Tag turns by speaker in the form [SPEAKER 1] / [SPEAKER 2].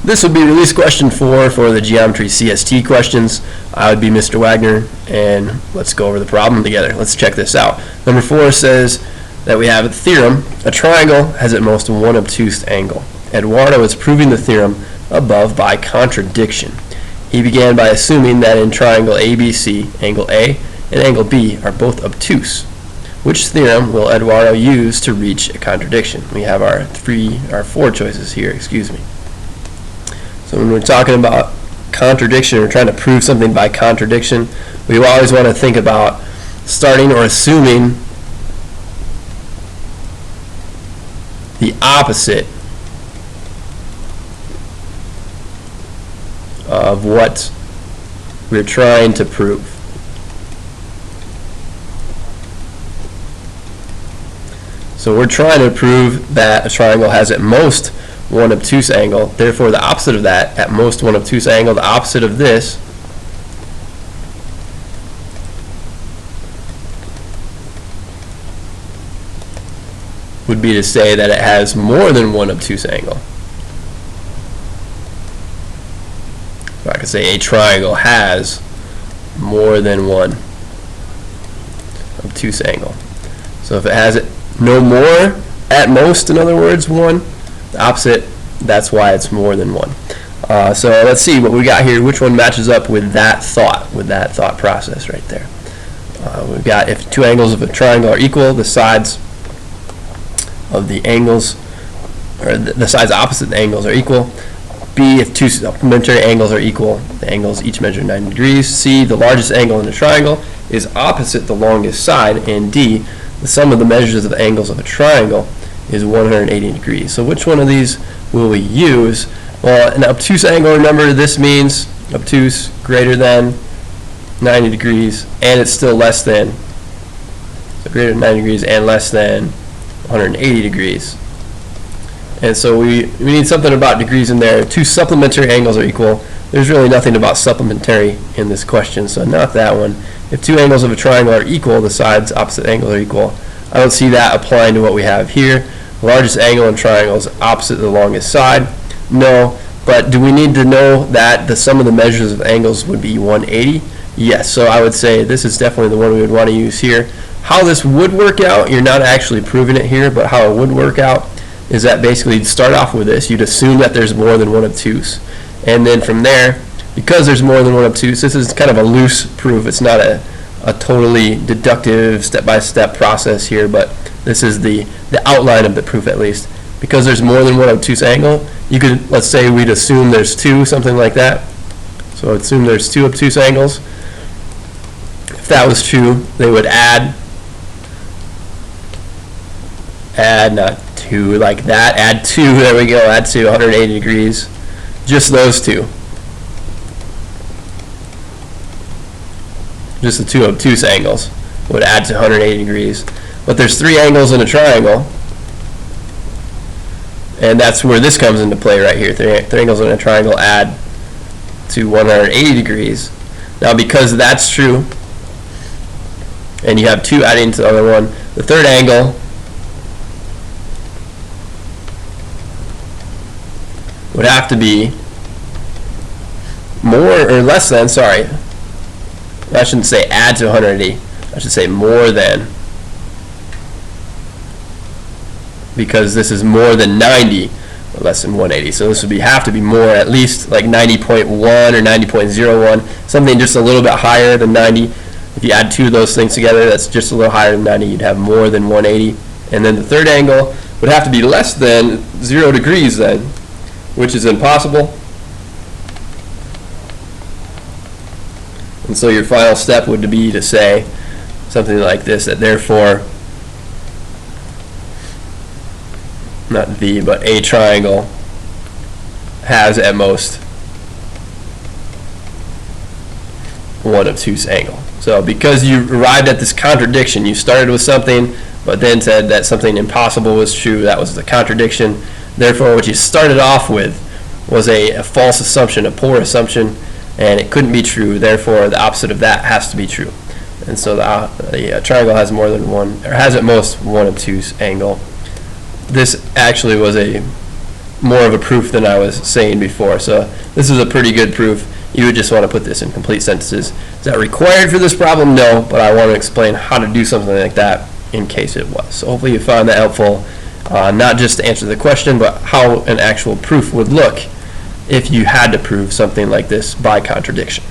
[SPEAKER 1] This would be release question 4 for the geometry CST questions. I would be Mr. Wagner, and let's go over the problem together. Let's check this out. Number 4 says that we have a theorem. A triangle has at most one obtuse angle. Eduardo is proving the theorem above by contradiction. He began by assuming that in triangle ABC, angle A and angle B are both obtuse. Which theorem will Eduardo use to reach a contradiction? We have our four choices here, excuse me. So when we're talking about contradiction, we're trying to prove something by contradiction, we always want to think about starting or assuming the opposite of what we're trying to prove. So we're trying to prove that a triangle has at most one obtuse angle. Therefore, the opposite of that, at most one obtuse angle, the opposite of this would be to say that it has more than one obtuse angle. So I could say a triangle has more than one obtuse angle. So if it has it no more, at most, in other words, one, the opposite, that's why it's more than one. So let's see what we got here, which one matches up with that thought process right there. We've got if two angles of a triangle are equal, the sides of the angles, or the sides opposite the angles are equal. B, if two supplementary angles are equal, the angles each measure 90 degrees. C, the largest angle in a triangle is opposite the longest side. And D, the sum of the measures of the angles of a triangle is 180 degrees. So which one of these will we use? Well, an obtuse angle, remember, this means obtuse greater than 90 degrees, and it's still less than, so greater than 90 degrees and less than 180 degrees. And so we need something about degrees in there. Two supplementary angles are equal. There's really nothing about supplementary in this question, so not that one. If two angles of a triangle are equal, the sides opposite angles are equal. I don't see that applying to what we have here. The largest angle in triangle is opposite the longest side. No, but do we need to know that the sum of the measures of angles would be 180? Yes, so I would say this is definitely the one we would want to use here. How this would work out, you're not actually proving it here, but how it would work out is that basically you'd start off with this. You'd assume that there's more than one obtuse. And then from there, because there's more than one obtuse, this is kind of a loose proof. It's not a totally deductive step-by-step process here, but this is the outline of the proof at least. Because there's more than one obtuse angle, you could, let's say we'd assume there's two, something like that. So I'd assume there's two obtuse angles. If that was true, they would add not two like that, add two, there we go, add to 180 degrees. Just those two. Just the two obtuse angles would add to 180 degrees. But there's three angles in a triangle, and that's where this comes into play right here. Three angles in a triangle add to 180 degrees. Now because that's true, and you have two adding to the other one, the third angle would have to be more or less than, sorry, I shouldn't say add to 180, I should say more than, because this is more than 90 or less than 180. So this would have to be more, at least like 90.1 or 90.01, something just a little bit higher than 90. If you add two of those things together, that's just a little higher than 90, you'd have more than 180. And then the third angle would have to be less than 0 degrees then, which is impossible. And so your final step would be to say something like this, that therefore, not the, but a triangle has at most one obtuse angle. So because you arrived at this contradiction, you started with something, but then said that something impossible was true, that was the contradiction. Therefore, what you started off with was a false assumption, a poor assumption, and it couldn't be true. Therefore, the opposite of that has to be true. And so the triangle has more than one, or has at most one obtuse angle. This actually was a more of a proof than I was saying before. So this is a pretty good proof. You would just want to put this in complete sentences. Is that required for this problem? No, but I want to explain how to do something like that in case it was. So hopefully you found that helpful, not just to answer the question, but how an actual proof would look if you had to prove something like this by contradiction.